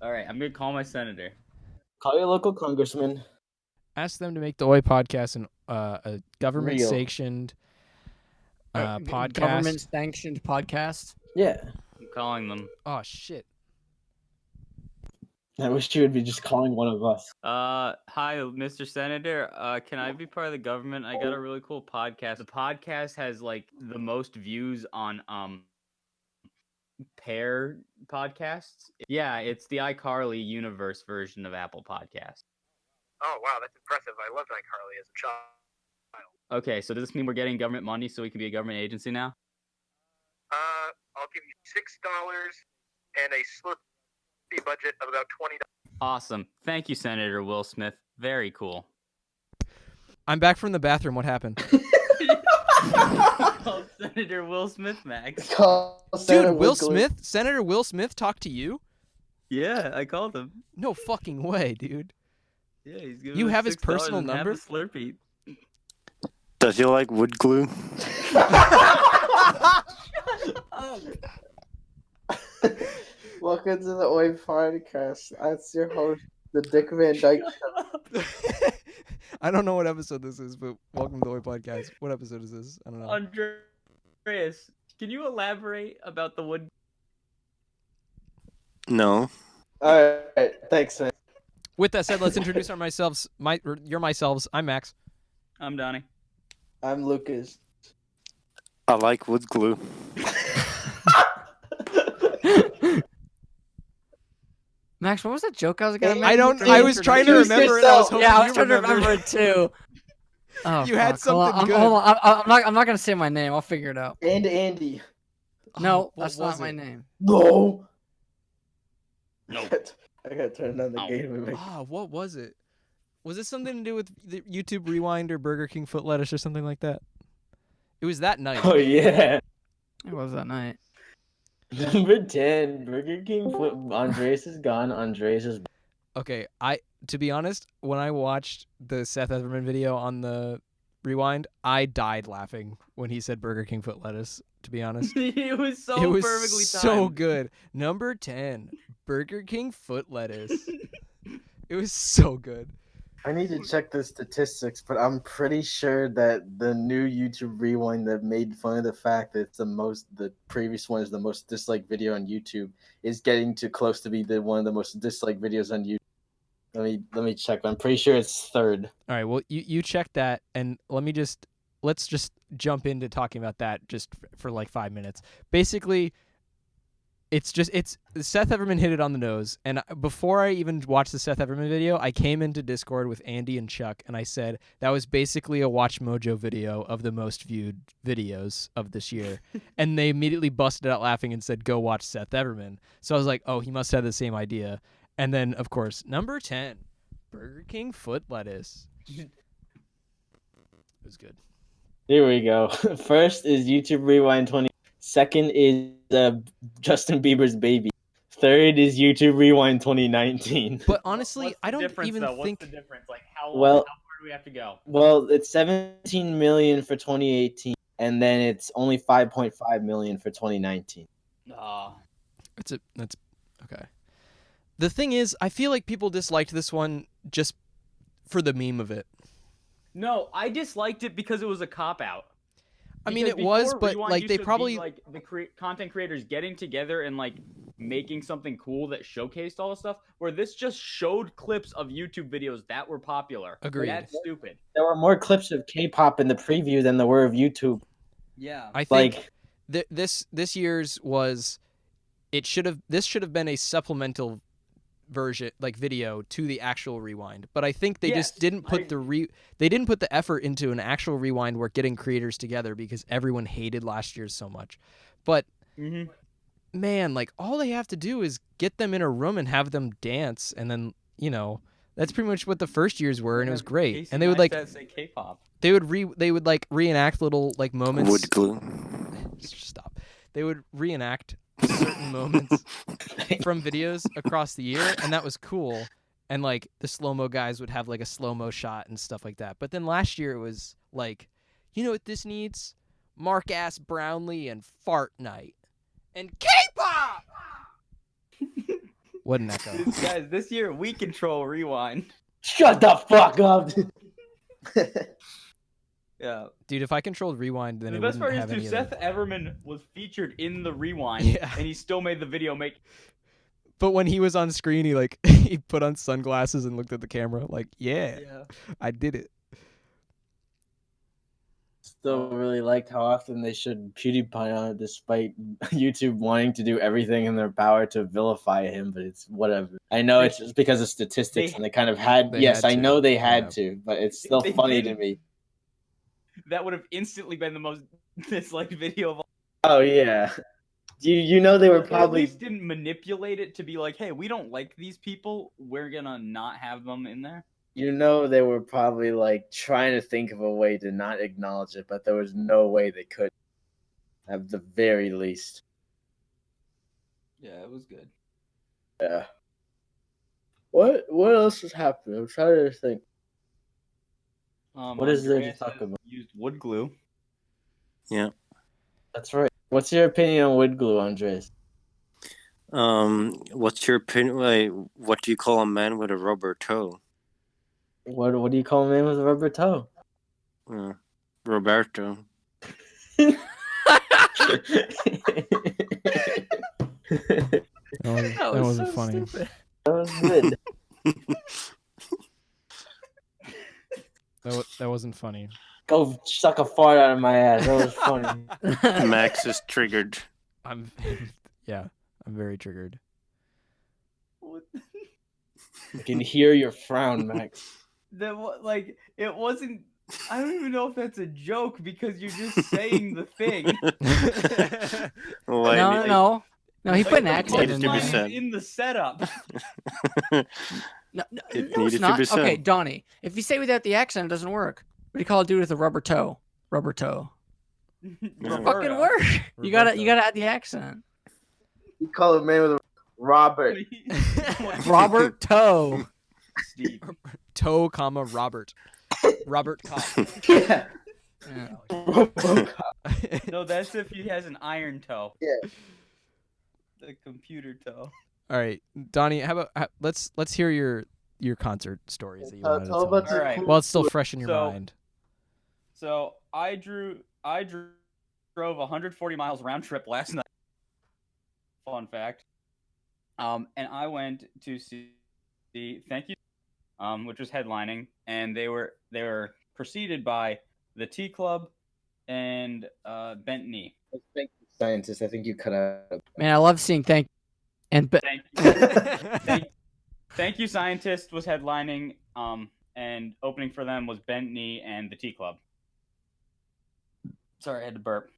All right, I'm gonna call my senator. Call your local congressman. Ask them to make the Oi podcast a government-sanctioned podcast. Government-sanctioned podcast. Yeah. I'm calling them. Oh shit! I wish you would be just calling one of us. Hi, Mr. Senator. Can I be part of the government? I got a really cool podcast. The podcast has like the most views on pair podcasts. Yeah, it's the iCarly universe version of Apple Podcasts. Oh wow, that's impressive. I loved iCarly as a child. Okay, so does this mean we're getting government money so we can be a government agency now? I'll give you $6 and a Slurpee budget of about $20. Awesome. Thank you, Senator Will Smith. Very cool. I'm back from the bathroom. What happened? Call Senator Will Smith, Max. Dude, Will Smith? Senator Will Smith talked to you? Yeah, I called him. No fucking way, dude. Yeah, he's giving You us have his $6 personal and half number? a Slurpee. Does he like wood glue? Welcome to the Oi podcast. That's your host, the Dick Van Dyke Show. I don't know what episode this is, but welcome to the Oi podcast. What episode is this? I don't know. Andreas, can you elaborate about the wood? No. All right, thanks, man. With that said, let's introduce ourselves. You're myselves. I'm Max. I'm Donnie. I'm Lucas. I like wood glue. Max, what was that joke I was gonna make? I was trying to remember it. I was hoping I was you trying to remembered. remember it too. Oh, You had fuck. Hold on, something good. Hold on. I'm not gonna say my name. I'll figure it out. And Andy. No, what that's was not my it? name. No. No. I gotta turn on the Ow. game. Ah, what was it? Was it something to do with the YouTube Rewind or Burger King foot lettuce or something like that? It was that night. Oh yeah. It was that night. Number 10, Burger King. Andres is gone. Andres is. Okay, to be honest, when I watched the Seth Everman video on the Rewind, I died laughing when he said Burger King foot lettuce, to be honest. It was so it was perfectly timed. so good. Number 10, Burger King foot lettuce. It was so good. I need to check the statistics, but I'm pretty sure that the new YouTube Rewind that made fun of the fact that the previous one is the most disliked video on YouTube is getting too close to be one of the most disliked videos on YouTube. Let me check. I'm pretty sure it's third. All right, well, you check that, and let's just jump into talking about that just for like 5 minutes. Basically, it's Seth Everman hit it on the nose, and before I even watched the Seth Everman video, I came into Discord with Andy and Chuck, and I said that was basically a Watch Mojo video of the most viewed videos of this year, and they immediately busted out laughing and said, "Go watch Seth Everman." So I was like, "Oh, he must have the same idea." And then, of course, number 10, Burger King foot lettuce. It was good. Here we go. First is YouTube Rewind 20. Second is Justin Bieber's Baby. Third is YouTube Rewind 2019. But honestly, What's the I don't difference, even though? think. What's the difference? Like how Well- far do we have to go? Well, it's 17 million for 2018, and then it's only 5.5 million for 2019. That's okay. The thing is, I feel like people disliked this one just for the meme of it. No, I disliked it because it was a cop out. I mean, it was, but like they probably like the content creators getting together and like making something cool that showcased all the stuff. Where this just showed clips of YouTube videos that were popular. Agreed. That's stupid. There were more clips of K-pop in the preview than there were of YouTube. Yeah. I think this year's was this should have been a supplemental version, like video to the actual Rewind, but I think they just didn't put they didn't put the effort into an actual Rewind where getting creators together because everyone hated last year's so much. But man, like all they have to do is get them in a room and have them dance, and then that's pretty much what the first years were, and it was great. Casey And they would Neistat say K-pop. they would like reenact little like moments. Wood glue. Stop. They would reenact certain moments from videos across the year, and that was cool. And like the slow-mo guys would have like a slow-mo shot and stuff like that. But then last year it was like, you know what this needs? Mark-ass Brownlee and Fart Night. And K-pop! What an echo. Guys, this year we control rewind. Shut the fuck up. Yeah. Dude, if I controlled rewind, then The it best wouldn't part is, have too, any Seth of the... Everman was featured in the rewind, Yeah. and he still made the video make. But when he was on screen, he like he put on sunglasses and looked at the camera like, yeah. I did it. Still really liked how often they showed PewDiePie on it, despite YouTube wanting to do everything in their power to vilify him. But it's whatever. I know it's just because of statistics, and they kind of had. They Yes, had I to. know they had Yeah. to, but it's still They funny to didn't. me. That would have instantly been the most disliked video of all. Oh yeah, you know they were They at probably. least didn't manipulate it to be like, hey, we don't like these people. We're gonna not have them in there. You know they were probably like trying to think of a way to not acknowledge it, but there was no way they could. At the very least. Yeah, it was good. Yeah. What else is happening? I'm trying to think. What is there to Andreas talk has about? Used wood glue. Yeah. That's right. What's your opinion on wood glue, Andres? What's your opinion? Like, what do you call a man with a rubber toe? What do you call a man with a rubber toe? Roberto. That wasn't funny. That was good. That wasn't funny. Go suck a fart out of my ass. That was funny. Max is triggered. I'm very triggered. I can hear your frown, Max. It wasn't. I don't even know if that's a joke because you're just saying the thing. Like, No. He put an Like, accent the in to be punchline there. said. is in the setup. No, It it's needed to not. be said. Okay, Donnie. If you say without the accent, it doesn't work. What do you call a dude with a rubber toe? Rubber toe. Yeah. Fucking work. You gotta add the accent. You call a man with a Robert. Robert toe. Steve. Toe, comma, Robert. Robert Cobb. Yeah. Yeah. No, that's if he has an iron toe. Yeah. The computer toe. All right, Donnie. How about let's hear your concert stories that you wanted to Tell tell. about us. the All right. While it's still fresh in your So- mind. So I drove 140 miles round trip last night. Fun fact. And I went to see Thank You, which was headlining, and they were preceded by the Tea Club and Bent Knee. Thank you, scientist. I think you cut out. Man, I love seeing thank Thank You Scientist was headlining, and opening for them was Bent Knee and the Tea Club. Sorry, I had to burp.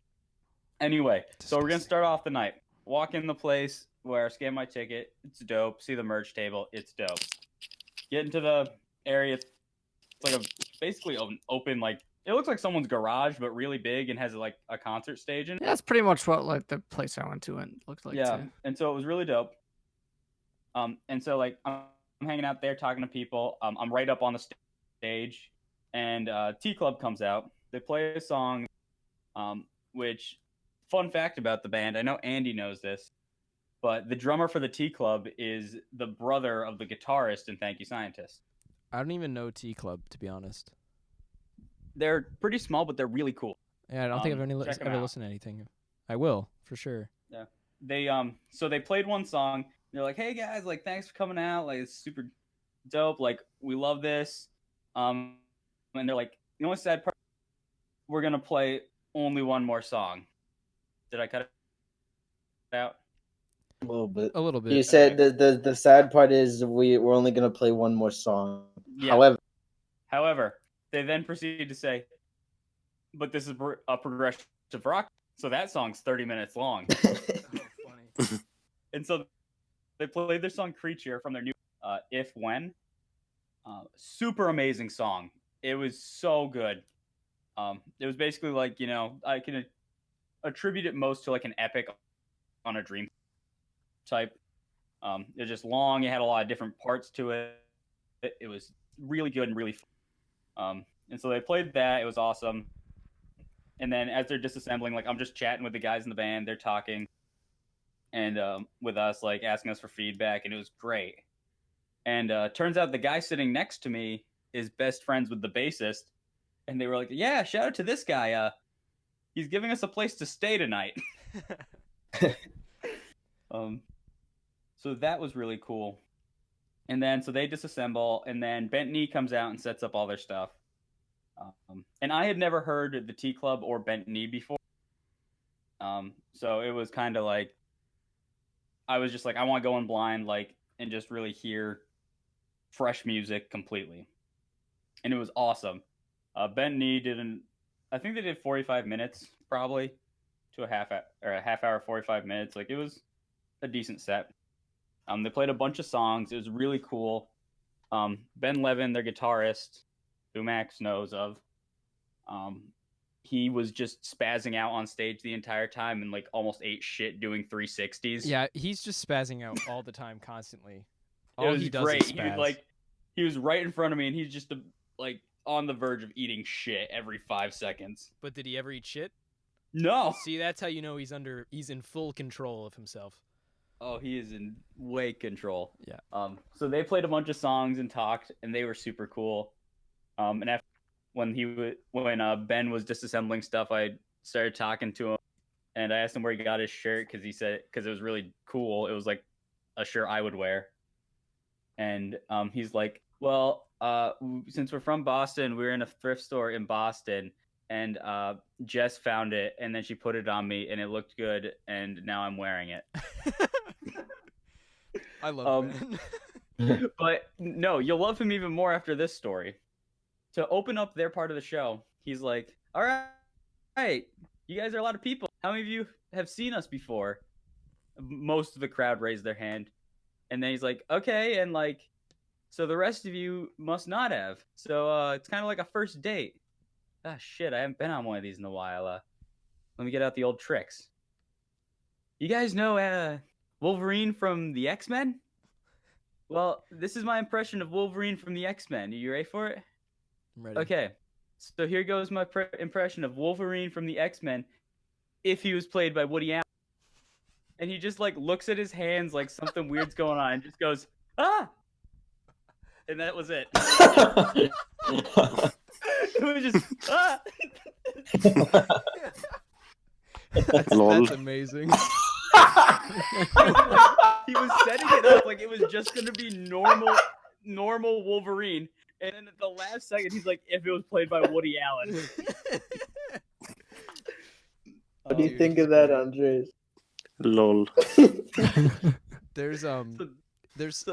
Anyway, so we're gonna start off the night. Walk in the place where I scan my ticket. It's dope. See the merch table. It's dope. Get into the area. It's like basically an open, like, it looks like someone's garage, but really big and has like a concert stage in it. Yeah, that's pretty much what like the place I went to and looked like. Yeah, Too. and so it was really dope. And so like I'm hanging out there talking to people. I'm right up on the stage, and T Club comes out. They play a song, which, fun fact about the band, I know Andy knows this, but the drummer for the T Club is the brother of the guitarist in Thank You Scientist. I don't even know T Club, to be honest. They're pretty small, but they're really cool. Yeah, I don't think I've check 'em ever out. listened to anything. I will, for sure. They so they played one song. They're like, "Hey guys, like thanks for coming out. Like it's super dope. Like we love this." And they're like, "The only sad part, we're gonna play only one more song." Did I cut it out? A little bit. A little bit. You said the sad part is we're only gonna play one more song. Yeah. However, they then proceed to say, "But this is a progressive rock, so that song's 30 minutes long." And so they played their song "Creature" from their new "If When." Super amazing song. It was so good. It was basically like, you know, I can attribute it most to like an epic on a dream type. It was just long. It had a lot of different parts to it. It was really good and really fun. And so they played that. It was awesome. And then as they're disassembling, like I'm just chatting with the guys in the band. They're talking. and with us, like asking us for feedback, and it was great. And turns out the guy sitting next to me is best friends with the bassist, and they were like, "Yeah, shout out to this guy. He's giving us a place to stay tonight." So that was really cool. And then so they disassemble, and then Bent Knee comes out and sets up all their stuff. And I had never heard the T Club or Bent Knee before. So it was kind of like I was just like, I want to go in blind, like, and just really hear fresh music completely. And it was awesome. Bent Knee I think they did 45 minutes probably to a half hour, 45 minutes. Like, it was a decent set. They played a bunch of songs. It was really cool. Ben Levin, their guitarist, who Max knows of, he was just spazzing out on stage the entire time and like almost ate shit doing 360s. Yeah, he's just spazzing out all the time, constantly. It was he does great. is He spaz. would, he was right in front of me, and he's just like on the verge of eating shit every 5 seconds. But did he ever eat shit? No. See, that's how you know he's in full control of himself. Oh, he is in way control. Yeah. So they played a bunch of songs and talked, and they were super cool. And after when Ben was disassembling stuff, I started talking to him, and I asked him where he got his shirt because it was really cool. It was like a shirt I would wear. And he's like, well, since we're from Boston, we're in a thrift store in Boston, and Jess found it, and then she put it on me, and it looked good, and now I'm wearing it. I love Ben. But no, you'll love him even more after this story. To open up their part of the show, he's like, all right, you guys are a lot of people. How many of you have seen us before? Most of the crowd raised their hand. And then he's like, okay, and like, so the rest of you must not have. So it's kind of like a first date. Ah, shit, I haven't been on one of these in a while. Let me get out the old tricks. You guys know Wolverine from the X-Men? Well, this is my impression of Wolverine from the X-Men. Are you ready for it? I'm ready. Okay, so here goes my impression of Wolverine from the X-Men if he was played by Woody Allen. And he just like looks at his hands like something weird's going on and just goes, ah! And that was it. It was just, ah! That's amazing. He was setting it up like it was just going to be normal Wolverine. And then at the last second, he's like, if it was played by Woody Allen. What do you think of that, Andres? Lol. There's So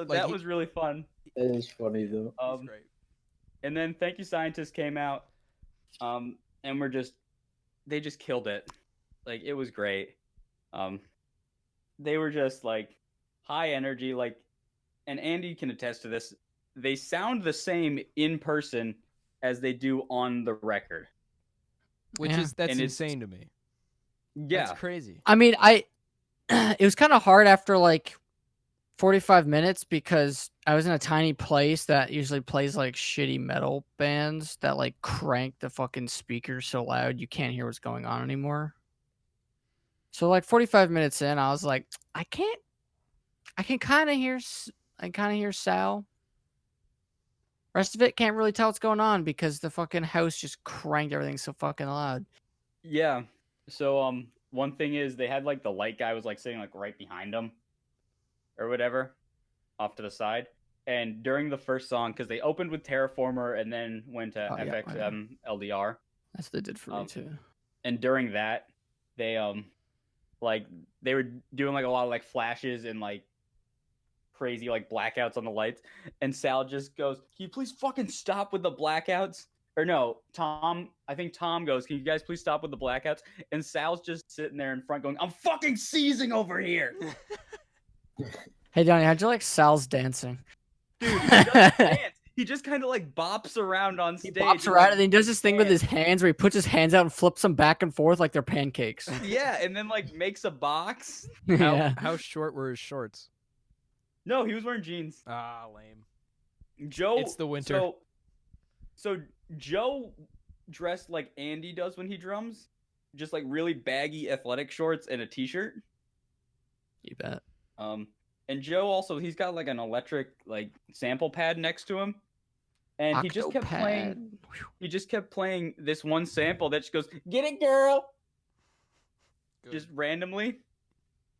like, that was really fun. That is funny though. That's great. And then Thank You Scientist came out, and they just killed it. Like, it was great. They were just like high energy, like, and Andy can attest to this. They sound the same in person as they do on the record. That's And insane to me. Yeah. That's crazy. I mean, it was kind of hard after like 45 minutes because I was in a tiny place that usually plays like shitty metal bands that like crank the fucking speakers so loud you can't hear what's going on anymore. So like 45 minutes in, I was like, I can kind of hear Sal. Rest of it can't really tell what's going on because the fucking house just cranked everything so fucking loud. Yeah. So one thing is they had like the light guy was like sitting like right behind them or whatever off to the side. And during the first song, because they opened with Terraformer and then went to FXM LDR. That's what they did for me too. And during that, they they were doing like a lot of like flashes and like crazy like blackouts on the lights, and Sal just goes, can you please fucking stop with the blackouts? Or no, I think Tom goes, can you guys please stop with the blackouts? And Sal's just sitting there in front going, I'm fucking seizing over here. Hey Donnie, how'd you like Sal's dancing? Dude, he doesn't dance. He just kind of like bops around on stage. He bops around and then he does this thing with his hands where he puts his hands out and flips them back and forth like they're pancakes. Yeah, and then like makes a box. Yeah. How short were his shorts? No, he was wearing jeans. Ah, lame. Joe. It's the winter. So Joe dressed like Andy does when he drums, just like really baggy athletic shorts and a t-shirt. You bet. And Joe also, he's got like an electric like sample pad next to him, and he just kept playing. Octopad. He just kept playing this one sample that just goes, "Get it, girl," Good. just randomly.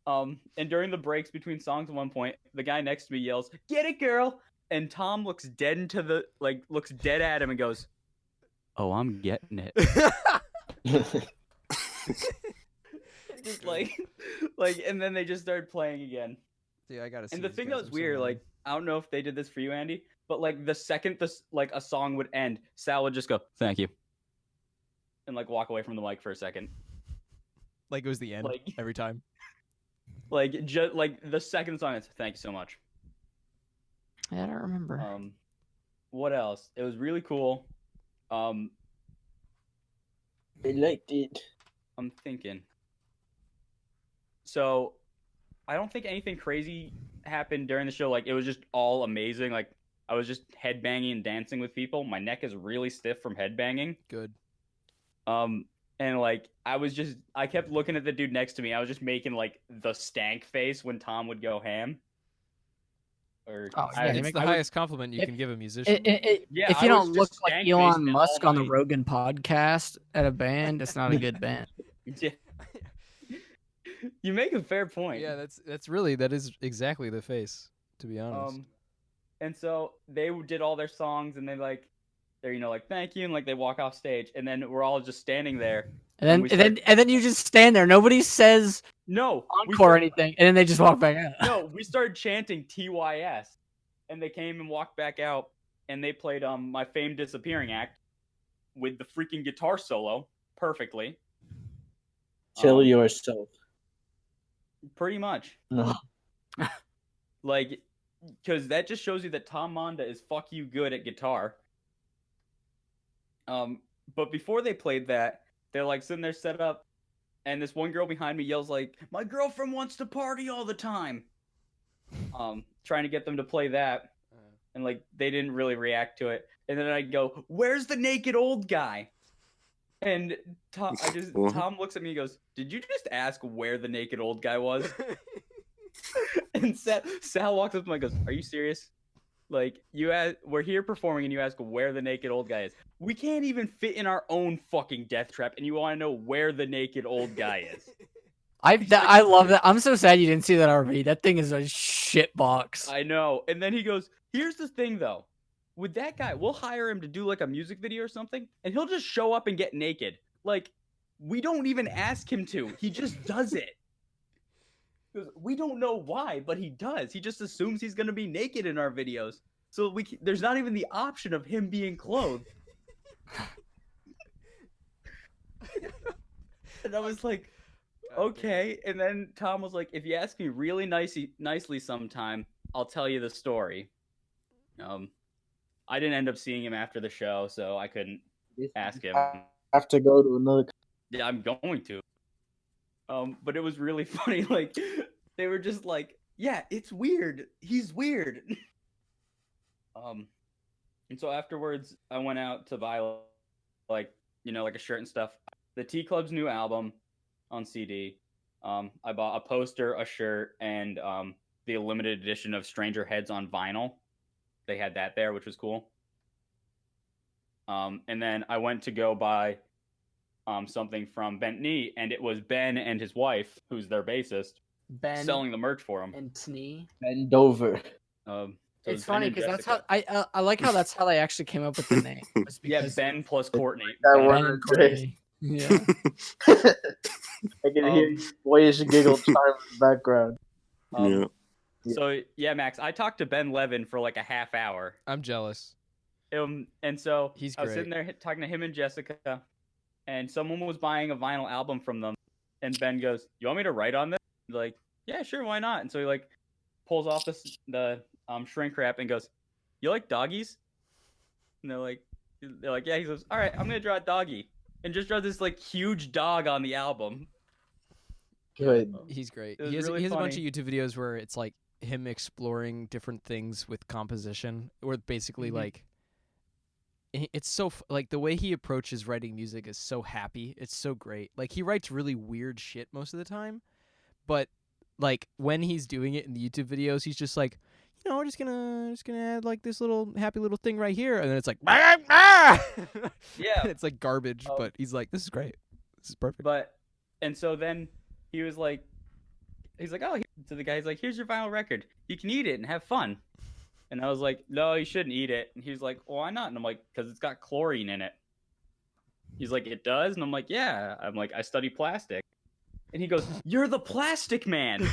And during the breaks between songs, at one point, the guy next to me yells, "Get it, girl!" And Tom looks dead at him and goes, "Oh, I'm getting it." Just and then they just started playing again. Dude, I gotta see And the these thing guys, that was I'm so weird, down. like, I don't know if they did this for you, Andy, but like the second this a song would end, Sal would just go, "Thank you," and like walk away from the mic for a second. Like it was the end Like, every time. just like the second song, it's "Thank you so much." Yeah, I don't remember. What else? It was really cool. I liked it. I'm thinking. So, I don't think anything crazy happened during the show. Like, it was just all amazing. Like, I was just headbanging and dancing with people. My neck is really stiff from headbanging. Good. And like, I kept looking at the dude next to me. I was just making like the stank face when Tom would go ham. Or Oh, yeah, It's the highest compliment you can give a musician. Yeah, if you I was don't look just like stank Elon facing it Musk all on the night. Rogan podcast at a band, it's not a good band. Yeah. You make a fair point. Yeah, that is exactly the face, to be honest. And so they did all their songs, and they're like thank you, and like they walk off stage, and then we're all just standing there. And then you just stand there. Nobody says No, encore or anything, and then they just walk back out. No, we started chanting TYS, and they came and walked back out, and they played My Famed Disappearing Act with the freaking guitar solo perfectly. Kill yourself. Pretty much. No. Like, because that just shows you that Tom Monda is fuck you good at guitar. But before they played that, they're like sitting there set up, and this one girl behind me yells like, "My girlfriend wants to party all the time." Trying to get them to play that, and like they didn't really react to it. And then I go, "Where's the naked old guy?" And Tom looks at me and goes, "Did you just ask where the naked old guy was?" And Sal walks up to me and goes, "Are you serious? Like, we're here performing and you ask where the naked old guy is. We can't even fit in our own fucking death trap, and you want to know where the naked old guy is." I love that. I'm so sad you didn't see that RV. That thing is a shit box. I know. And then he goes, "Here's the thing, though. With that guy, we'll hire him to do like a music video or something, and he'll just show up and get naked. Like, we don't even ask him to. He just does it. We don't know why, but he does. He just assumes he's gonna be naked in our videos. So there's not even the option of him being clothed." And I was like, okay. And then Tom was like, "If you ask me really nicely sometime, I'll tell you the story." I didn't end up seeing him after the show, so I couldn't ask him. I have to go to another. Yeah, I'm going to. But it was really funny. Like, they were just like, "Yeah, it's weird. He's weird." And so afterwards, I went out to buy like a shirt and stuff. The T Club's new album on CD. I bought a poster, a shirt, and the limited edition of Stranger Heads on vinyl. They had that there, which was cool. And then I went to go buy something from Bent Knee, and it was Ben and his wife, who's their bassist, Ben selling the merch for him. and Tnee. Bend over. So It's Ben funny and because that's Jessica. how I like how that's how they actually came up with the name. Was Yeah, because Ben plus Courtney. That Ben- one- Ben and Courtney. Yeah. I can hear boyish giggle chime in the background. Yeah. So yeah, Max, I talked to Ben Levin for like a half hour. I'm jealous. And so He's I was great. sitting there talking to him and Jessica, and someone was buying a vinyl album from them, and Ben goes, "You want me to write on this?" I'm like, "Yeah, sure, why not?" And so he like pulls off the shrink wrap and goes, "You like doggies?" And they're like, "Yeah." He goes, "All right, I'm gonna draw a doggy," and just draw this like huge dog on the album. Good. He's great. It was He has really a bunch of funny. YouTube videos where it's like him exploring different things with composition, or basically Mhm. like it's so like the way he approaches writing music is so happy. It's so great. Like he writes really weird shit most of the time, but like when he's doing it in the YouTube videos, he's just like, we're just gonna add like this little happy little thing right here, and then it's like, Yeah. it's like garbage, Oh. but he's like, this is great, this is perfect. And so then he was like, he's like, oh, to the guy, he's like, here's your vinyl record. You can eat it and have fun. And I was like, no, you shouldn't eat it. And he's like, well, why not? And I'm like, because it's got chlorine in it. He's like, it does? And I'm like, yeah. I'm like, I study plastic. And he goes, you're the plastic man.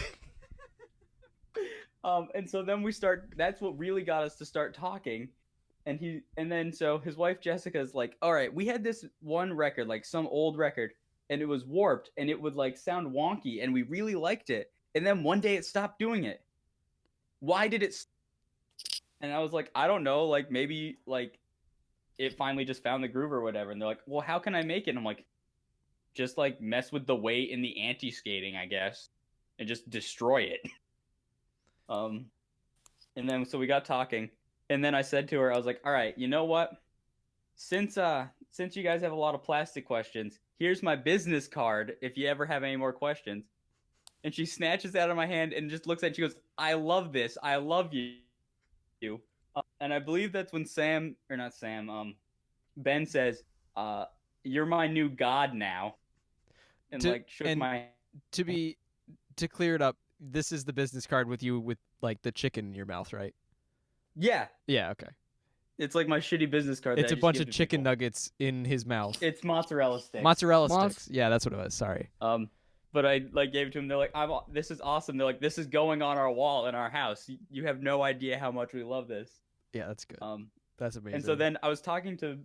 And so then that's what really got us to start talking. And then so his wife Jessica's like, all right, we had this one record, like some old record, and it was warped and it would like sound wonky and we really liked it. And then one day it stopped doing it. Why did it? And I was like, I don't know, like maybe like it finally just found the groove or whatever. And they're like, well, how can I make it? And I'm like, just like mess with the weight in the anti-skating, I guess, and just destroy it. And then so we got talking, and then I said to her, I was like, all right, you know what? Since you guys have a lot of plastic questions, here's my business card if you ever have any more questions. And she snatches it out of my hand and just looks at it. She goes, I love this. I love you. And I believe that's when Ben says, you're my new god now. And shook my to clear it up, this is the business card with you with like the chicken in your mouth, right? Yeah. Yeah, okay. It's like my shitty business card. It's a bunch of chicken nuggets in his mouth. It's mozzarella sticks. Mozzarella sticks. Yeah, that's what it was. Sorry. But I like gave it to him. They're like, this is awesome. They're like, this is going on our wall in our house. You have no idea how much we love this. Yeah, that's good. That's amazing. And so then I was talking to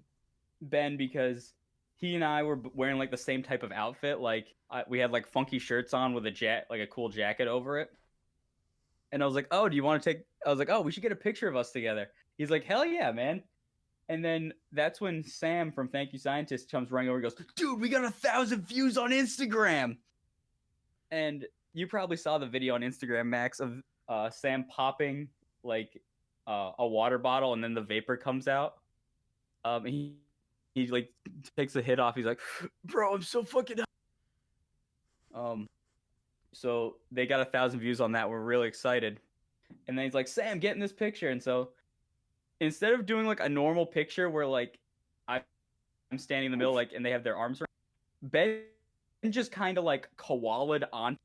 Ben because he and I were wearing like the same type of outfit. Like we had like funky shirts on with a cool jacket over it. And I was like, oh, do you want to take? I was like, oh, we should get a picture of us together. He's like, hell yeah, man. And then that's when Sam from Thank You Scientist comes running over and goes, dude, we got 1,000 views on Instagram. And you probably saw the video on Instagram, Max, of Sam popping like a water bottle and then the vapor comes out. He like takes a hit off. He's like, bro, I'm so fucking so they got 1,000 views on that. We're really excited. And then he's like, Sam, get in this picture. And so instead of doing like a normal picture where like I'm standing in the middle, like, and they have their arms around, Ben just kind of like koala'd on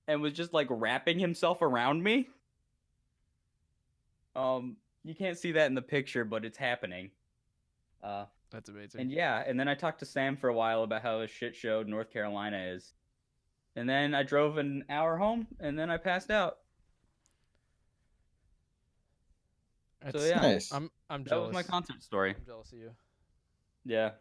and was just like wrapping himself around me. You can't see that in the picture, but it's happening. That's amazing. And yeah, and then I talked to Sam for a while about how a shit show North Carolina is. And then I drove an hour home, and then I passed out. That's so yeah, nice. I'm jealous. That was my concert story. I'm jealous of you. Yeah.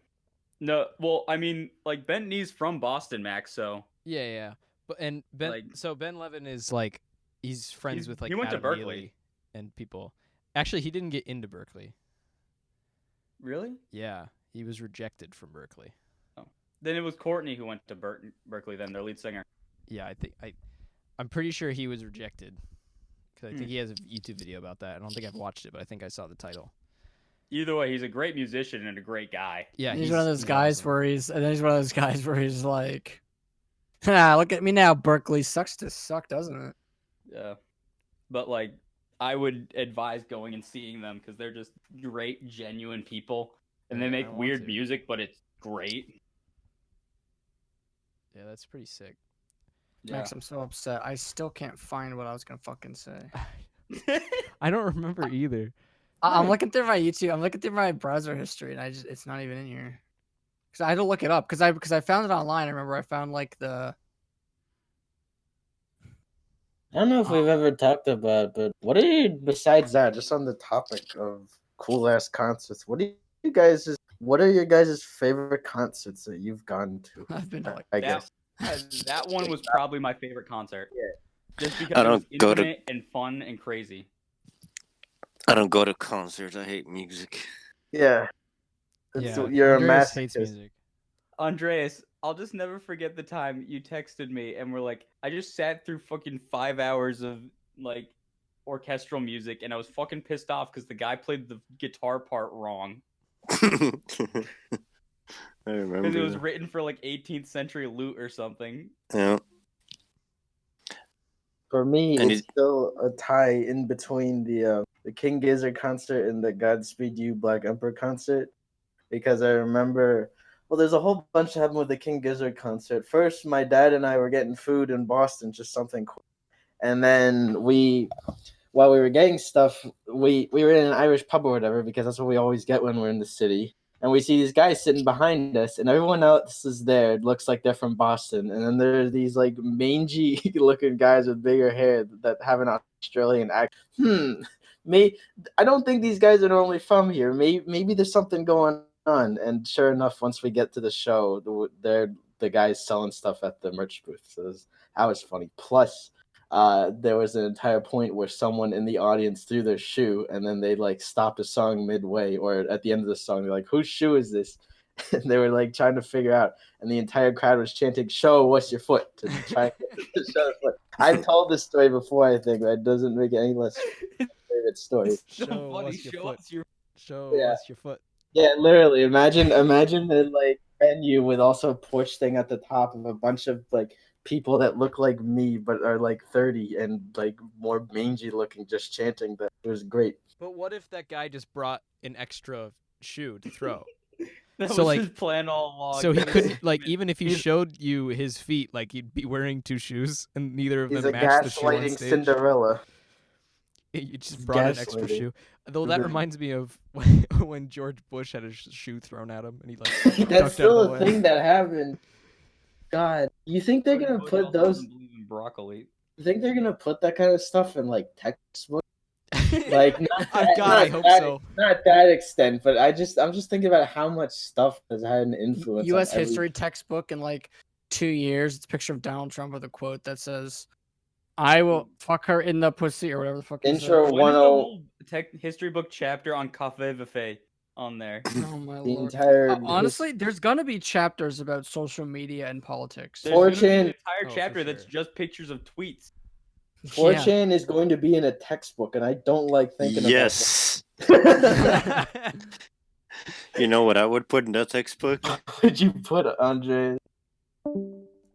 No, well, I mean, like Ben Nee's from Boston, Max. So Yeah. But Ben, like, so Ben Levin is like he's friends with like he went to Adam Berkeley. Neely and people. Actually, he didn't get into Berkeley. Really? Yeah, he was rejected from Berkeley. Oh. Then it was Courtney who went to Berkeley. Then their lead singer. Yeah, I'm pretty sure he was rejected because I think he has a YouTube video about that. I don't think I've watched it, but I think I saw the title. Either way, he's a great musician and a great guy. Yeah, he's one of those guys awesome. where he's like, look at me now. Berkeley sucks to suck, doesn't it? Yeah, but like, I would advise going and seeing them because they're just great, genuine people, and they make weird music, but it's great. Yeah, that's pretty sick. Yeah. Max, I'm so upset. I still can't find what I was gonna fucking say. I don't remember either. I'm looking through my YouTube. I'm looking through my browser history, and it's not even in here. Because I had to look it up. Because I found it online. I remember I found like the. I don't know if we've ever talked about, but what are you besides that? Just on the topic of cool ass concerts, what are your guys' favorite concerts that you've gone to? I've been to like I guess that one was probably my favorite concert. Yeah. Just because it was intimate and fun and crazy. I don't go to concerts. I hate music. Yeah. You're Andreas a hates masochist. music. Andreas, I'll just never forget the time you texted me and were like, I just sat through fucking 5 hours of like orchestral music and I was fucking pissed off because the guy played the guitar part wrong. I remember. Because it was written for like 18th century lute or something. Yeah. For me, And it's still a tie in between the King Gizzard concert and the Godspeed You Black Emperor concert, because I remember. Well, there's a whole bunch that happened with the King Gizzard concert. First, my dad and I were getting food in Boston, just something quick, and then while we were getting stuff, we were in an Irish pub or whatever, because that's what we always get when we're in the city. And we see these guys sitting behind us, and everyone else is there. It looks like they're from Boston. And then there's these like mangy looking guys with bigger hair that have an Australian accent. I don't think these guys are normally from here. Maybe there's something going on. And sure enough, once we get to the show, they're the guys selling stuff at the merch booth. So that was funny. Plus, there was an entire point where someone in the audience threw their shoe, and then they like stopped a song midway, or at the end of the song, they're like, "Whose shoe is this?" And they were like trying to figure out, and the entire crowd was chanting, "Show what's your foot," to try to show the foot. I've told this story before. I think that doesn't make it any less favorite story. So funny. Show us your What's your foot? Yeah, literally. Imagine a like venue with also a porch thing at the top of a bunch of like people that look like me but are like 30 and like more mangy looking, just chanting that. It was great. But what if that guy just brought an extra shoe to throw? That So, was like- his plan all along. So he couldn't, like, even if he showed you his feet, like, he'd be wearing two shoes, and neither of He's them a matched the shoe on gaslighting stage. Cinderella. You just brought an extra gaslighting. shoe. Though that The- reminds me of when George Bush had his shoe thrown at him, and he like That's ducked out still of the a way. thing that happened. God, you think they're gonna put those? Believe in broccoli. You think they're gonna put that kind of stuff in like textbooks? Like, not God, I hope that, so. Not that extent, but I'm just thinking about how much stuff has had an influence. U.S. on every- history textbook in like 2 years. It's a picture of Donald Trump with a quote that says, "I will fuck her in the pussy," or whatever the fuck. he said. Intro When is the 10 whole history book chapter on Café Buffet on there? Oh my the lord. entire Honestly, there's gonna be chapters about social media and politics. There's gonna be 4chan an entire Oh, for chapter that's sure. just pictures of tweets. 4chan is going to be in a textbook, and I don't like thinking yes. about that. You know what I would put in that textbook? What would you put, Andre?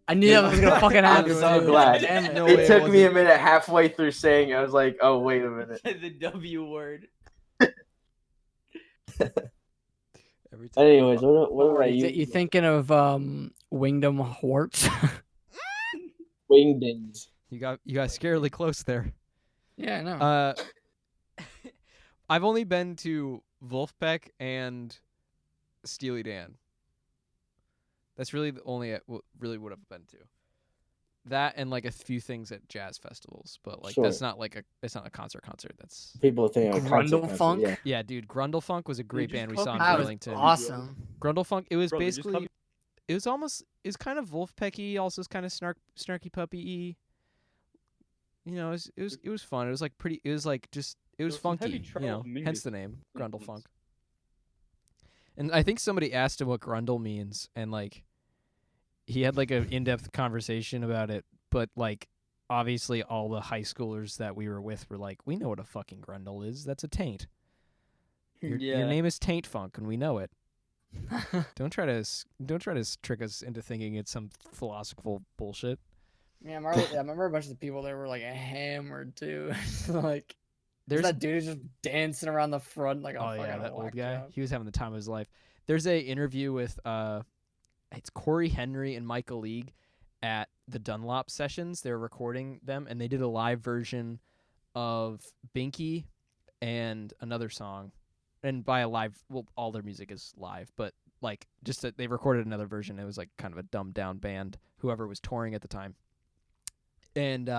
I knew that was gonna fucking I'm happen. so dude. glad. Damn it. No It way took me a wasn't. minute halfway through saying it. I was like, oh, wait a minute. The W word. Every time. Anyways, what about You, you? you thinking of Wingdom Horts? Wingdings. You got scarily close there. Yeah, I know. I've only been to Wolfpack and Steely Dan. That's really the only really would have been to. That and like a few things at jazz festivals, but like that's Sure. not like it's not a concert. That's People think of Grundlefunk? Yeah. yeah, dude. Grundlefunk was a great just band we call saw in me that was Burlington. awesome. Grundlefunk. It was Bro, they just call basically me- it was kind of Wolfpacky, also kind of snarky puppy-y. You know, it was fun. It was like pretty. It was like just it was was some heavy funky. You Charles know, Mingus hence the name influence. Grundlefunk. And I think somebody asked him what Grundle means, and like he had like an in-depth conversation about it. But like obviously, all the high schoolers that we were with were like, "We know what a fucking Grundle is. That's a taint. Your name is Taint Funk, and we know it. Don't try to trick us into thinking it's some philosophical bullshit." Yeah, I remember a bunch of the people there were like hammered too. Like There's that dude is just dancing around the front like a oh fucking yeah, that old whack guy. job. He was having the time of his life. There's a interview with it's Corey Henry and Michael League at the Dunlop sessions. They're recording them, and they did a live version of Binky and another song. And by a live, well, all their music is live, but like just that they recorded another version. It was like kind of a dumbed down band, whoever was touring at the time. And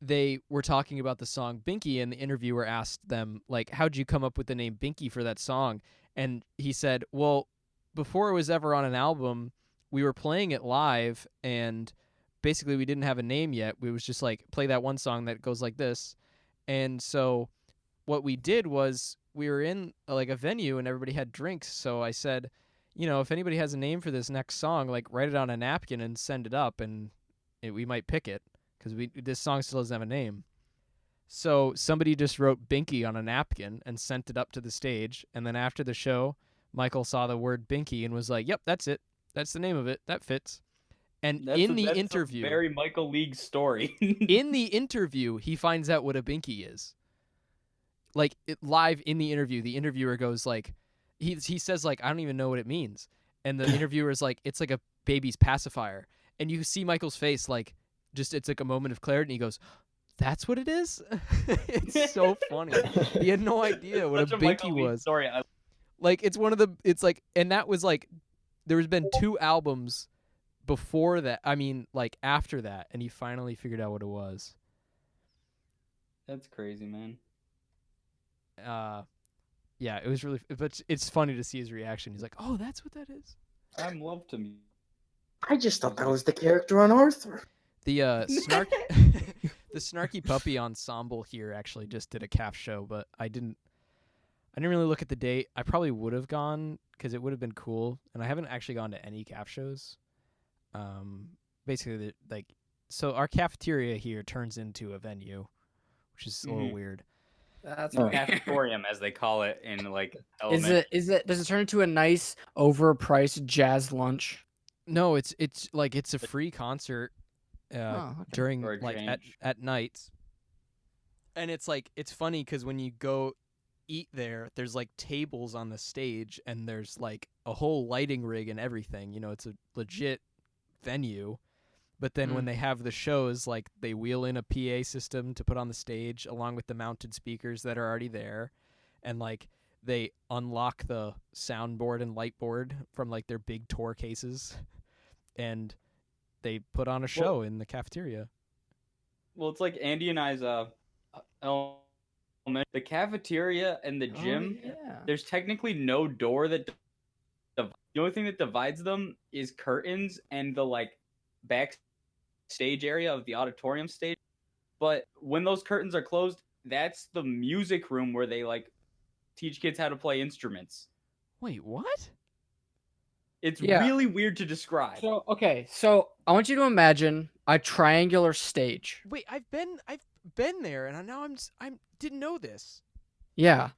they were talking about the song Binky, and the interviewer asked them, like, how'd you come up with the name Binky for that song? And he said, well, before it was ever on an album, we were playing it live, and basically we didn't have a name yet. We was just like, play that one song that goes like this. And so what we did was we were in like a venue and everybody had drinks. So I said, you know, if anybody has a name for this next song, like write it on a napkin and send it up, and we might pick it because this song still doesn't have a name. So somebody just wrote Binky on a napkin and sent it up to the stage. And then after the show, Michael saw the word Binky and was like, yep, that's it. That's the name of it. That fits. And That's in the that's interview, a very Michael League story. in the interview, he finds out what a binky is. Like live in the interview, the interviewer goes like, he says like, I don't even know what it means, and the interviewer is like, it's like a baby's pacifier, and you see Michael's face like, just it's like a moment of clarity, and he goes, "That's what it is." It's so funny. He had no idea what a Such binky Michael League was. story. Like it's one of the, it's like, and that was like, there's been 2 albums before that. I mean, like after that, and he finally figured out what it was. That's crazy, man. Yeah, it was really, but it's funny to see his reaction. He's like, "Oh, that's what that is." I'm love to me. I just thought that was the character on Arthur. The snark, the Snarky Puppy ensemble here actually just did a calf show, but I didn't really look at the date. I probably would have gone because it would have been cool, and I haven't actually gone to any calf shows. Basically, like, so our cafeteria here turns into a venue, which is a little weird. That's Oh. Cafetorium, as they call it in like Is it does it turn into a nice overpriced jazz lunch? No, it's like it's a free concert Okay. during Or a like change. at nights, and it's like it's funny because when you go eat there's like tables on the stage, and there's like a whole lighting rig and everything. You know, it's a legit venue. But then when they have the shows, like they wheel in a PA system to put on the stage along with the mounted speakers that are already there, and like they unlock the soundboard and light board from like their big tour cases, and they put on a show in the cafeteria. Well, it's like Andy and I's the cafeteria and the gym. Oh, yeah. There's technically no door that. The only thing that divides them is curtains and the like backstage area of the auditorium stage. But when those curtains are closed, that's the music room where they like teach kids how to play instruments. Wait, what? It's Yeah. really weird to describe. So I want you to imagine a triangular stage. Wait, I've been there, and now I didn't know this. Yeah.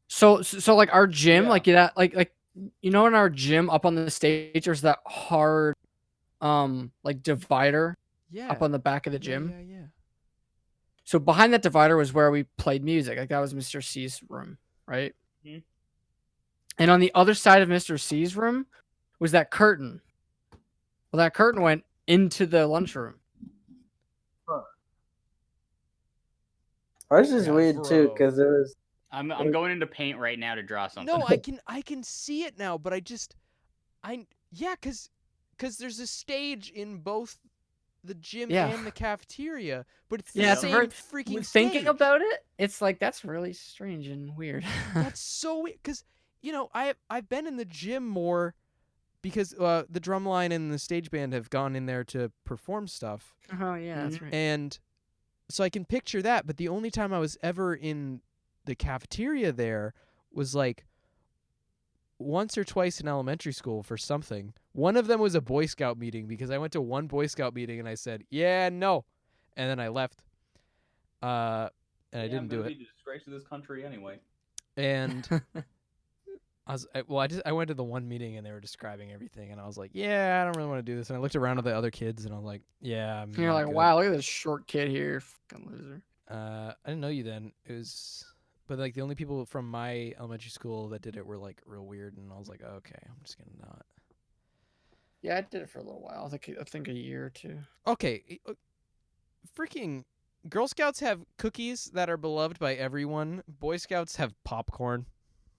So like our gym, Yeah. like that, like you know, in our gym up on the stage, there's that hard, like divider Yeah. up on the back of the gym. Yeah. So behind that divider was where we played music. Like that was Mr. C's room, right? Mhm. And on the other side of Mr. C's room was that curtain. Well, that curtain went into the lunchroom. Ours is Yeah, weird too bro. because it was. I'm going into paint right now to draw something. No, I can see it now, but cause there's a stage in both the gym Yeah. and the cafeteria, but it's the Yeah, it's same very- freaking Thinking stage. about it, it's like that's really strange and weird. That's so weird, because you know I've been in the gym more because the drum line and the stage band have gone in there to perform stuff, Oh yeah, that's right. and so I can picture that. But the only time I was ever in the cafeteria there was like once or twice in elementary school for something. One of them was a Boy Scout meeting because I went to one Boy Scout meeting and I said, "Yeah, no," and then I left. And I didn't do it. Be the disgrace of this country anyway. And I went to the one meeting and they were describing everything, and I was like, "Yeah, I don't really want to do this." And I looked around at the other kids and I was like, "Yeah, I'm You're not like, good." wow, look at this short kid here, fucking loser. I didn't know you then. But like the only people from my elementary school that did it were like real weird, and I was like, okay, I'm just gonna not. Yeah, I did it for a little while. I think a year or two. Okay, freaking Girl Scouts have cookies that are beloved by everyone. Boy Scouts have popcorn.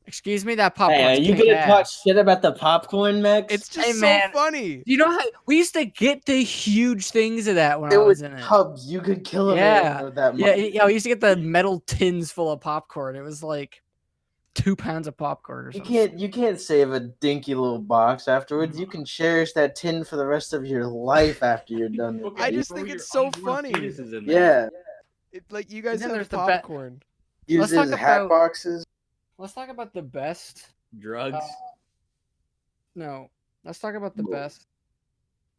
Excuse me, that popcorn. Hey, are you gonna talk shit about the popcorn, Max? It's just Hey, so man. funny. You know how we used to get the huge things of that when It I was was in it. tubs. You could kill a Yeah. man for that Yeah, much. yeah, we used to get the metal tins full of popcorn. It was like 2 pounds of popcorn or something. You can't save a dinky little box afterwards. You can cherish that tin for the rest of your life after you're done with I it. just think it's so funny. Yeah. Like you guys then have there's the popcorn. Use Let's his talk hat about- boxes. Let's talk about the best. Drugs. No, let's talk about the Whoa. best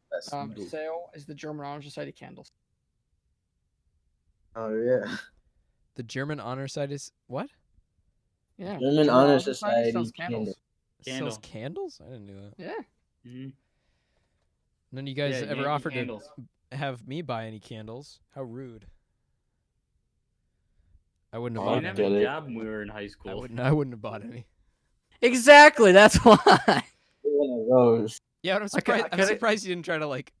That's- sale is the German Honor Society candles. Oh yeah. The German Honor Society is what? Yeah, German Honor Society sells candles. Sells candles? I didn't know that. Yeah. Mhm. None of you guys ever Yankee offered Candles. to have me buy any candles. How rude. I wouldn't have We bought didn't any. have a get it. job when we were in high school. I wouldn't have bought any. Exactly. That's why. One of those. Yeah, but I'm I surprised. could- I'm surprised you didn't try to like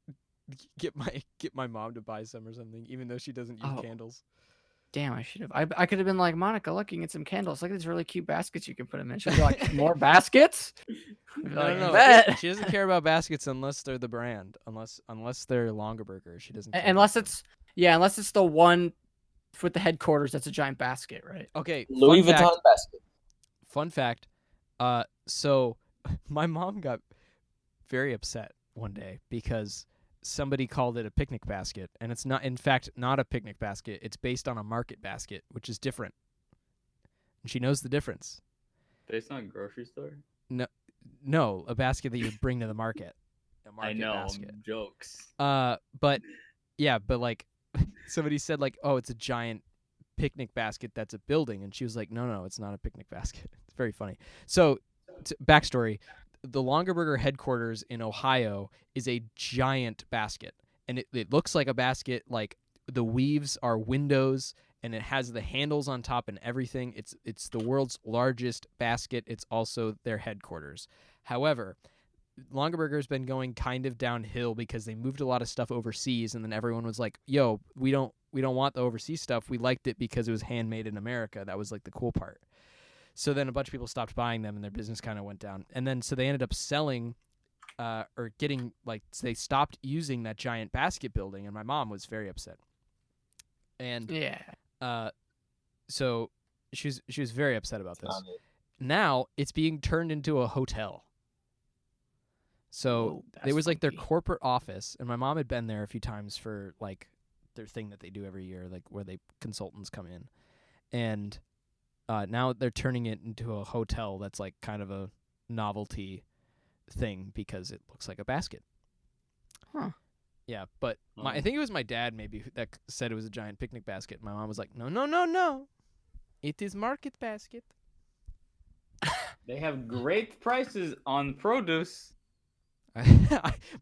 get my mom to buy some or something, even though she doesn't use Oh. candles. Damn, I should have. I could have been like, Monica, look, you can get some candles. Look at these really cute baskets you can put them in. She'd be like, more baskets? I'd be like, No. "Bet." She doesn't care about baskets unless they're the brand. Unless they're longer burgers. She doesn't. Care Unless about them. unless it's the one with the headquarters that's a giant basket, right? Okay. Louis fun Vuitton fact, basket. Fun fact. So my mom got very upset one day because somebody called it a picnic basket, and it's not, in fact, not a picnic basket. It's based on a market basket, which is different. And she knows the difference. Based on a grocery store? No, a basket that you would bring to the market. A market I know. basket. Jokes. But yeah, but like somebody said like, oh, it's a giant picnic basket that's a building, and she was like, no, it's not a picnic basket. It's very funny. So, backstory: the Longaberger headquarters in Ohio is a giant basket, and it looks like a basket. Like the weaves are windows, and it has the handles on top and everything. It's the world's largest basket. It's also their headquarters. However, Longaberger's been going kind of downhill because they moved a lot of stuff overseas, and then everyone was like, "Yo, we don't want the overseas stuff. We liked it because it was handmade in America. That was like the cool part." So then a bunch of people stopped buying them, and their business kind of went down. And then so they ended up selling, or getting like they stopped using that giant basket building, and my mom was very upset. And Yeah. so she was very upset about this. Now it's being turned into a hotel. So Whoa, it was that's like their funky. corporate office, and my mom had been there a few times for like their thing that they do every year, like where they consultants come in, and now they're turning it into a hotel that's like kind of a novelty thing because it looks like a basket. Huh. Yeah, but I think it was my dad maybe that said it was a giant picnic basket. My mom was like, no, it is market basket. They have great prices on produce.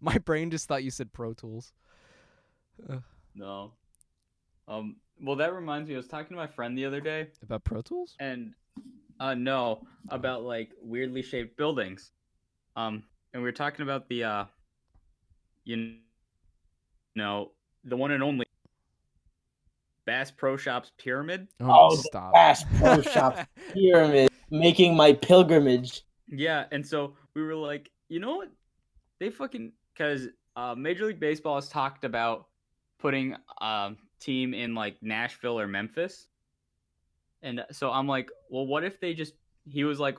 My brain just thought you said Pro Tools. No. Well, that reminds me. I was talking to my friend the other day, About Pro Tools? and no, about like weirdly shaped buildings. And we were talking about the you know, the one and only Bass Pro Shops pyramid. Oh, the stop. Bass Pro Shops pyramid, making my pilgrimage. Yeah, and so we were like, you know what? They fucking because Major League Baseball has talked about putting team in like Nashville or Memphis, and so I'm like, well, what if they just? He was like,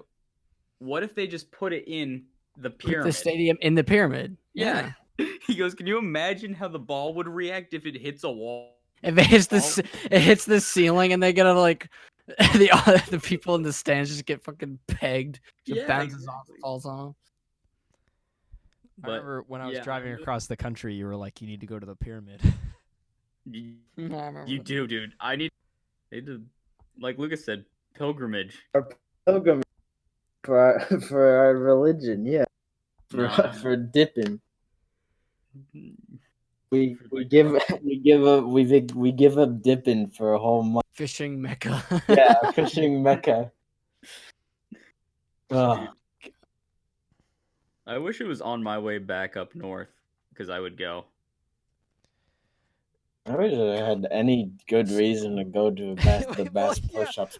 what if they just put it in the Put pyramid? the stadium in the pyramid. Yeah. He goes, can you imagine how the ball would react if it hits a wall? If it hits the ceiling and they get like the people in the stands just get fucking pegged. Just Yeah, bounces off, exactly. falls on 'em. I remember when I was yeah. driving across the country, you were like, you need to go to the pyramid. You, I remember you that. do, dude. I need to, like Lucas said, pilgrimage. Pilgrimage for our religion, yeah. No. For dipping. We Like, give up dipping for a whole month. Fishing mecca. Yeah, fishing mecca. Oh, I wish it was on my way back up north because I would go. I wish I had any good reason to go to the Bass Pro Shops.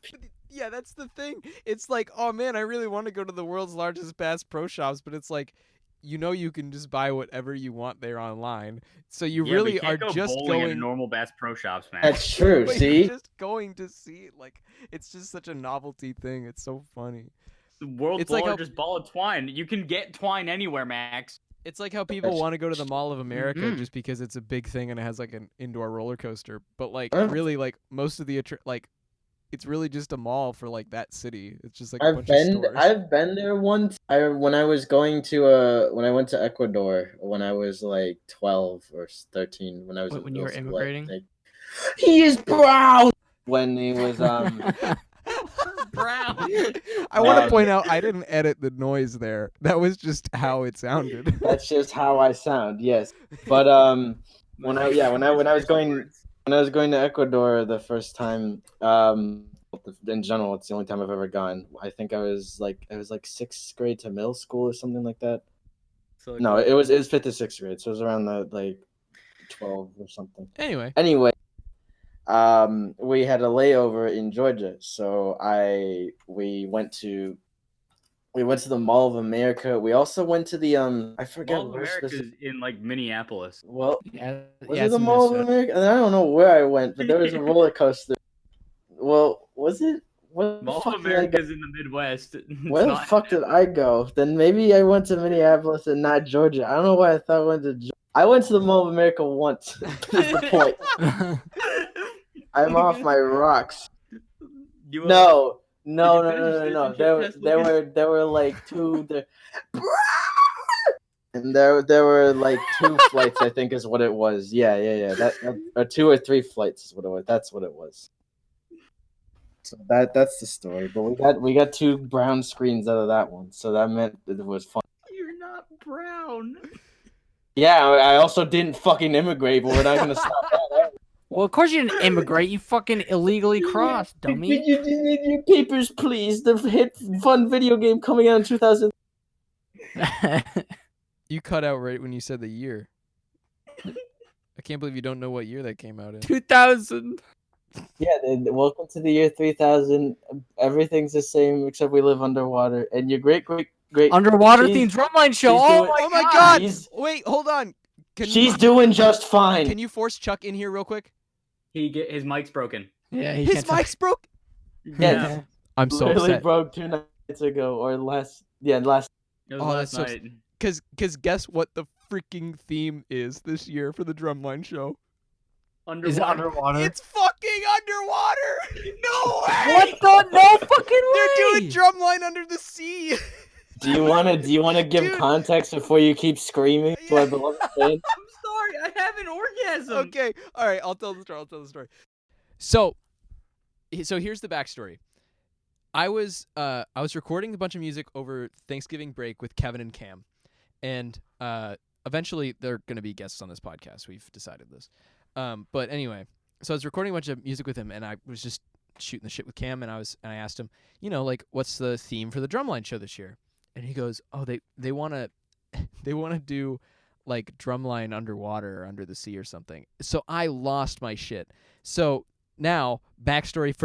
Yeah, that's the thing. It's like, oh man, I really want to go to the world's largest Bass Pro Shops, but it's like, you can just buy whatever you want there online. So you Yeah, really but you are can't go just bowling at a going. normal Bass Pro Shops, man. That's true. But See, you're just going to see it. Like, it's just such a novelty thing. It's so funny. The world's It's like how- largest ball of twine. You can get twine anywhere, Max. It's like how people want to go to the Mall of America Mhm. just because it's a big thing and it has like an indoor roller coaster. But like, Huh? really, like most of the like, it's really just a mall for like that city. It's just like a I've bunch been of stores. I've been there once. When I was going to when I went to Ecuador when I was like 12 or 13 when I was When you were middle school, I immigrating? think. He is proud when he was brown. I want to point out I didn't edit the noise there. That was just how it sounded. That's just how I sound. Yes, but when I was going to Ecuador the first time, in general, it's the only time I've ever gone. I think it was like 6th grade to middle school or something like that. So No, it was 5th to 6th grade, so it was around the like 12 or something. Anyway, we had a layover in Georgia, so we went to the Mall of America. We also went to the I forget Mall of where America's in like Minneapolis. Well, Yeah, was yeah, it it's the in Mall of Minnesota. America? I don't know where I went, but there was a roller coaster. Well, was it? Where the Mall fuck of did I go? America's in the Midwest. It's Where the not- fuck did I go? Then maybe I went to Minneapolis and not Georgia. I don't know why I thought I went to Georgia. I went to the Mall of America once. Is the point. I'm off my rocks. You, No. did you finish citizenship test, Lucas? There were like two there, and there were like 2 flights, I think is what it was. Yeah. That or 2 or 3 flights is what it was. That's what it was. So that's the story. But we got 2 brown screens out of that one, so that meant it was fun. You're not brown. Yeah, I also didn't fucking immigrate, but we're not gonna stop that. Well, of course you didn't immigrate. You fucking illegally crossed, dummy. You need your papers, please. The hit fun video game coming out in 2000. you cut out right when you said the year. I can't believe you don't know what year that came out in. 2000. Yeah, welcome to the year 3000. Everything's the same except we live underwater. And your great Underwater she's- themed drumline show. she's Oh doing- Oh my god. god! She's- Wait, hold on. She's doing just fine. Can you force Chuck in here real quick? His mic's broken. Yeah, he His can't talk. mic's broke. Yeah. I'm so Literally upset. broke 2 nights ago or less. Yeah, last. It was Oh, last that's so- night. Cause guess what the freaking theme is this year for the Drumline show? Is it Underwater. underwater? It's fucking underwater. No way. What the? No fucking way. They're doing Drumline under the sea. Do you wanna give Dude. context before you keep screaming to our beloved fans? I'm sorry, I have an orgasm. Okay, all right. I'll tell the story. So here's the backstory. I was recording a bunch of music over Thanksgiving break with Kevin and Cam, and eventually they're gonna be guests on this podcast. We've decided this. But anyway, so I was recording a bunch of music with him, and I was just shooting the shit with Cam, and I asked him, like, what's the theme for the Drumline show this year? And he goes, oh, they wanna do like Drumline underwater or under the sea or something. So I lost my shit. So now, flashback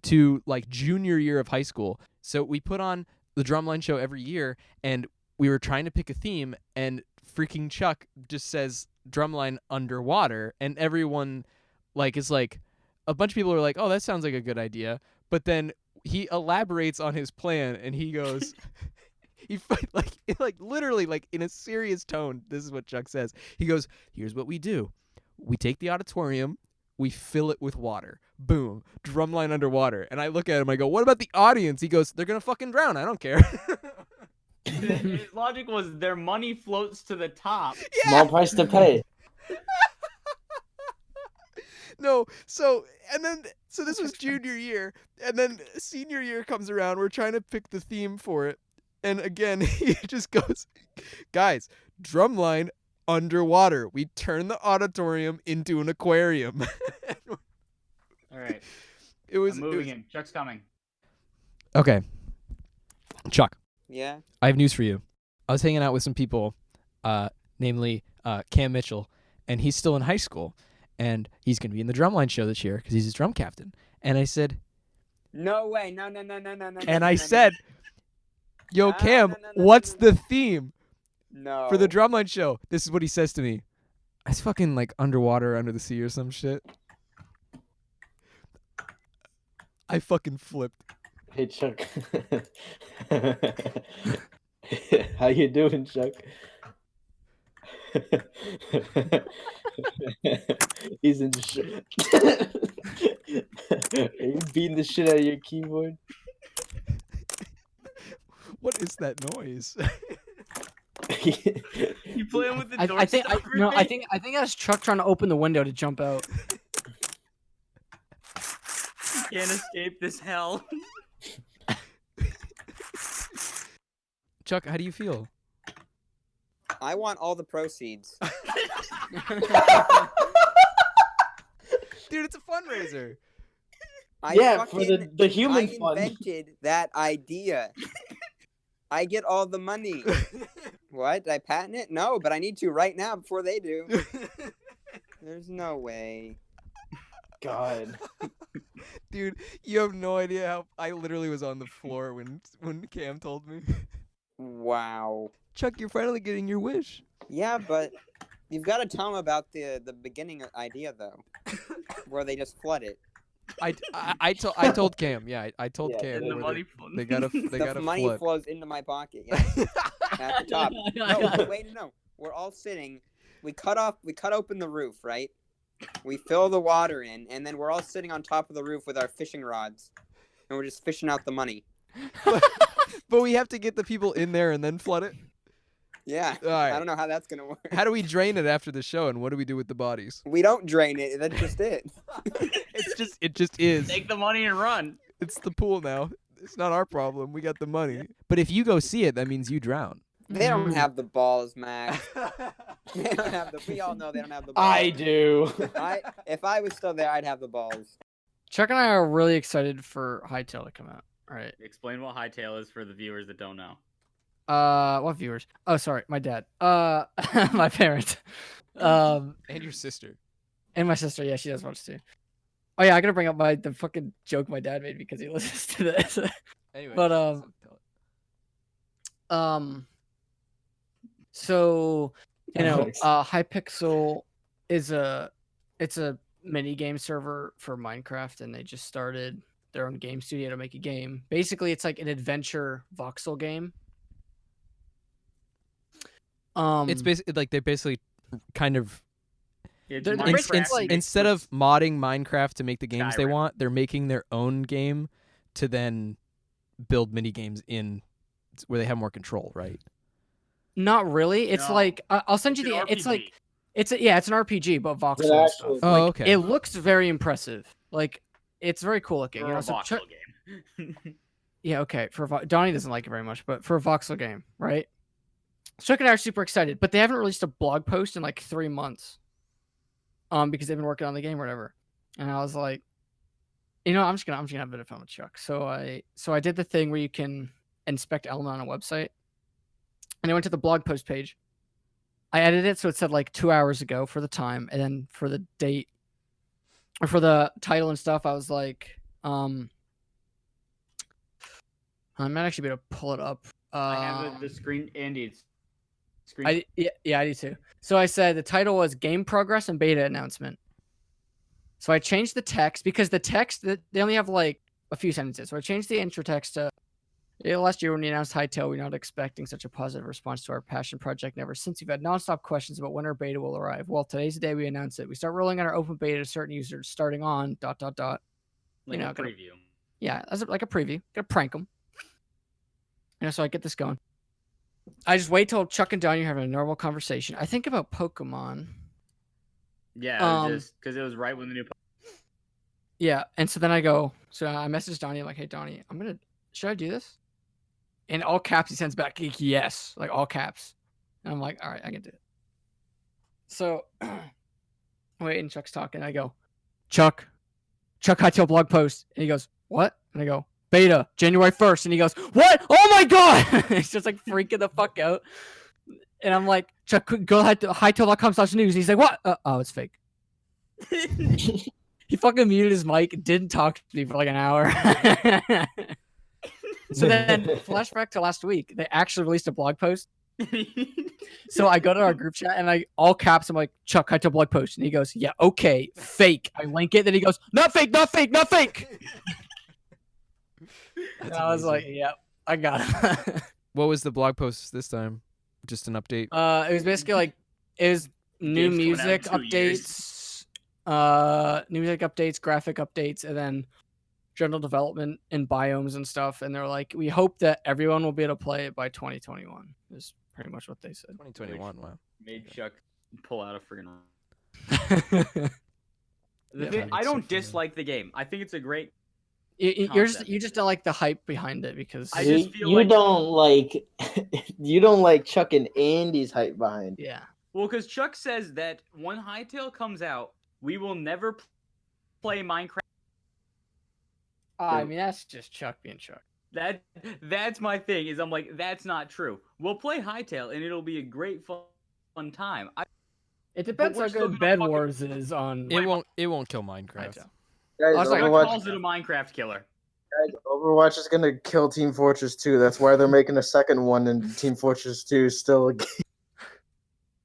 to like junior year of high school. So we put on the Drumline show every year, and we were trying to pick a theme, and freaking Chuck just says Drumline underwater, and everyone is like, a bunch of people are like, oh, that sounds like a good idea. But then he elaborates on his plan, and he goes, literally in a serious tone, this is what Chuck says. He goes, here's what we do. We take the auditorium, we fill it with water. Boom. Drumline underwater. And I look at him, I go, what about the audience? He goes, they're going to fucking drown. I don't care. His logic was their money floats to the top. Yeah. Small price to pay. No, so this was junior year, and then senior year comes around. We're trying to pick the theme for it, and again, he just goes, guys, Drumline underwater. We turn the auditorium into an aquarium. All right, I'm moving in. Chuck's coming. Okay, Chuck, Yeah. I have news for you. I was hanging out with some people, namely Cam Mitchell, and he's still in high school. And he's going to be in the Drumline show this year because he's his drum captain. And I said, No way. No. and I said, yo, Cam, what's the theme No. for the Drumline show? This is what he says to me. It's fucking like underwater, under the sea or some shit. I fucking flipped. Hey, Chuck. How you doing, Chuck? He's in the shit. Are you beating the shit out of your keyboard? What is that noise? You playing with the door? I think that's Chuck trying to open the window to jump out. can't escape this hell. Chuck, how do you feel? I want all the proceeds. Dude, it's a fundraiser. For the human I fund. invented that idea. I get all the money. What? Did I patent it? No, but I need to right now before they do. There's no way. God. Dude, you have no idea how I literally was on the floor when Cam told me. Wow. Chuck, you're finally getting your wish. Yeah, but you've got to tell them about the beginning idea though, where they just flood it. I told Cam. Yeah, I told Yeah, Cam. And the where money fund. they gotta The money flood. flows into my pocket. Yeah, at the top. No, wait, no. We're all sitting. We cut open the roof, right? We fill the water in, and then we're all sitting on top of the roof with our fishing rods, and we're just fishing out the money. But we have to get the people in there and then flood it. Yeah, All right. I don't know how that's gonna work. How do we drain it after the show, and what do we do with the bodies? We don't drain it. That's just it. It just is. Take the money and run. It's the pool now. It's not our problem. We got the money. But if you go see it, that means you drown. They don't have the balls, Max. They don't have the. We all know they don't have the balls. I do. If I was still there, I'd have the balls. Chuck and I are really excited for Hightail to come out. All right. Explain what hightail is for the viewers that don't know. What viewers? Oh, sorry, my dad. My parents. And your sister. And my sister. Yeah, she does watch too. Oh yeah, I gotta bring up the fucking joke my dad made because he listens to this. Anyway. But so you know, Hypixel is a mini game server for Minecraft, and they just started their own game studio to make a game. Basically, it's like an adventure voxel game. It's basically like they basically kind of It's They're Minecraft basically mixed like- instead of modding Minecraft to make the games they Skyrim. want, they're making their own game to then build mini games in where they have more control, right? Not really. It's No. like I'll send you It's the. an It's like RPG. it's an RPG, but voxel It's and actually- stuff. Oh, Like, okay. It looks very impressive. Like it's very cool looking. for You know, a so voxel game. yeah, okay. Donnie doesn't like it very much, but for a voxel game, right? Chuck and I are super excited, but they haven't released a blog post in like 3 months, because they've been working on the game or whatever. And I was like, you know, I'm just gonna have a bit of fun with Chuck. So I did the thing where you can inspect element on a website, and I went to the blog post page. I edited it so it said like 2 hours ago for the time, and then for the date or for the title and stuff, I was like, I might actually be able to pull it up. I have the screen, Andy. It's screen. I do too. So I said the title was Game Progress and Beta Announcement. So I changed the text because the text they only have like a few sentences. So I changed the intro text to last year when we announced Hightail, we're not expecting such a positive response to our passion project. Ever since we've had nonstop questions about when our beta will arrive. Well, today's the day we announce it. We start rolling out our open beta to certain users starting on ... like you know, a preview. Yeah, as like a preview. Gotta prank them. You know, so I get this going. I just wait till Chuck and Donnie are having a normal conversation. I think about Pokemon. Yeah, it was just because it was right when the new. Yeah, and so then I message Donnie, I'm like, hey Donnie, should I do this? In all caps, he sends back, yes, like all caps. And I'm like, all right, I can do it. So, wait, and Chuck's talking. I go, Chuck Hightail blog post. And he goes, what? And I go, beta, January 1st. And he goes, what? Oh my God. He's just like freaking the fuck out. And I'm like, Chuck, go ahead to hightail.com/news. And he's like, what? Oh, it's fake. He fucking muted his mic, didn't talk to me for like an hour. So then, flashback to last week, they actually released a blog post. So I go to our group chat and I all caps, I'm like, Chuck, Hightail blog post. And he goes, yeah, okay, fake. I link it. Then he goes, not fake, not fake, not fake. And I was like, yep, I got it. What was the blog post this time? Just an update. It was basically like, it was new Game's coming out in music 2 years. updates, new music updates, graphic updates, and then general development and biomes and stuff. And they're like, we hope that everyone will be able to play it by 2021 is pretty much what they said. 2021. Wow. Made Chuck pull out a friggin'. Yeah, I don't dislike the game. I think it's a great You just don't like the hype behind it because I just feel you like- don't like you don't like Chuck and Andy's hype behind. yeah. Well, because Chuck says that when Hytale comes out, we will never play Minecraft. I mean, that's just Chuck being Chuck. That's my thing. Is I'm like, that's not true. We'll play Hytale, and it'll be a great fun time. It depends we're how still good gonna Bed fucking- Wars is on. It won't kill Minecraft. Hytale. Guys, I was like, Overwatch, calls it a Minecraft killer. Overwatch is gonna kill Team Fortress 2. That's why they're making a second one, and Team Fortress 2 is still a game.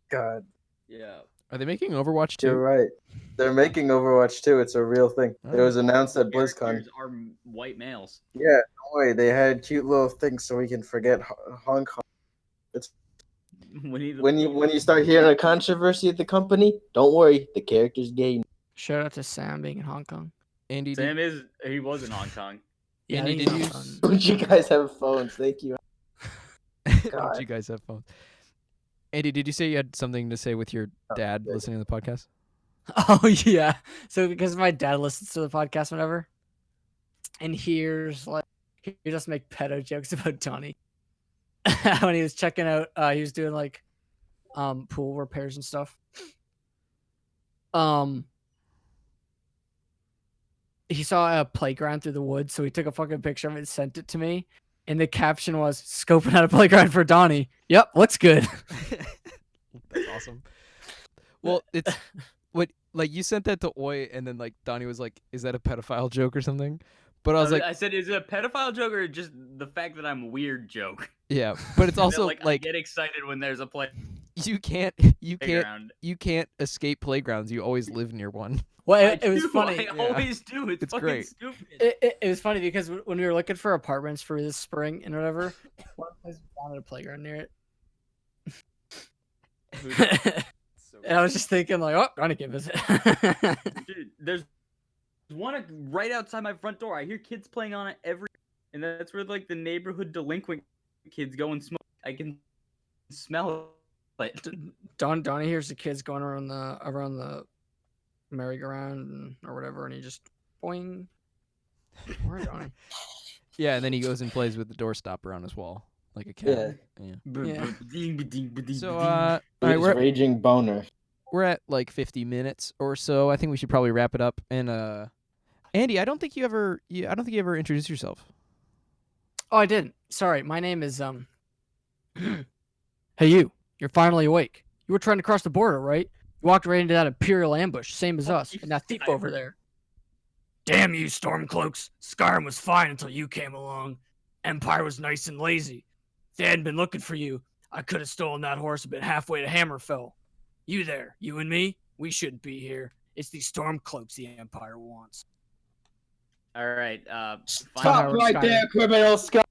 God, Yeah. Are they making Overwatch 2? you're right. They're making Overwatch 2. It's a real thing. It was announced at BlizzCon. Characters are white males. Yeah, don't worry. They had cute little things so we can forget Hong Kong. When you start hearing a controversy at the company, don't worry. The character's gay. Shout out to Sam being in Hong Kong. Andy, Sam he was in Hong Kong. Yeah, Andy, I did think you he's on- Don't you guys have phones? Thank you. did God. you guys have phones? Andy, did you say you had something to say with your dad listening to the podcast? Oh yeah. So because my dad listens to the podcast whenever, and he just make pedo jokes about Donnie. When he was checking out, he was doing like pool repairs and stuff. He saw a playground through the woods, so he took a fucking picture of it and sent it to me. And the caption was scoping out a playground for Donnie. Yep, looks good. That's awesome. Well, it's what like you sent that to Oi, and then like Donnie was like, "Is that a pedophile joke or something?" But I was like, I said, is it a pedophile joke or just the fact that I'm weird joke? "Yeah," but it's also I like get excited when there's a you can't playground. escape playgrounds. You always live near one. Well, I it was do, funny. I always do. It's fucking great. stupid. It was funny because when we were looking for apartments for this spring and whatever, one place we found a playground near it. And I was just thinking like, oh, Donnie can visit. Dude, there's one right outside my front door. I hear kids playing on it and that's where like the neighborhood delinquent kids go and smoke. I can smell it. Donnie hears the kids going around the merry-go-round or whatever, and he just boing. Where Donnie? Yeah, and then he goes and plays with the door stopper on his wall like a cat. Yeah. So all right, He's raging boner. we're at like 50 minutes or so. I think we should probably wrap it up. And Andy, I don't think you ever introduced yourself. Oh, I didn't. Sorry, my name is Hey, you. You're finally awake. You were trying to cross the border, right? You walked right into that Imperial ambush, same as us, and that thief over there. Damn you, Stormcloaks. Skyrim was fine until you came along. Empire was nice and lazy. If they hadn't been looking for you, I could have stolen that horse a bit halfway to Hammerfell. You there, you and me, we shouldn't be here. It's these Stormcloaks the Empire wants. All right. Stop right there, criminal scum.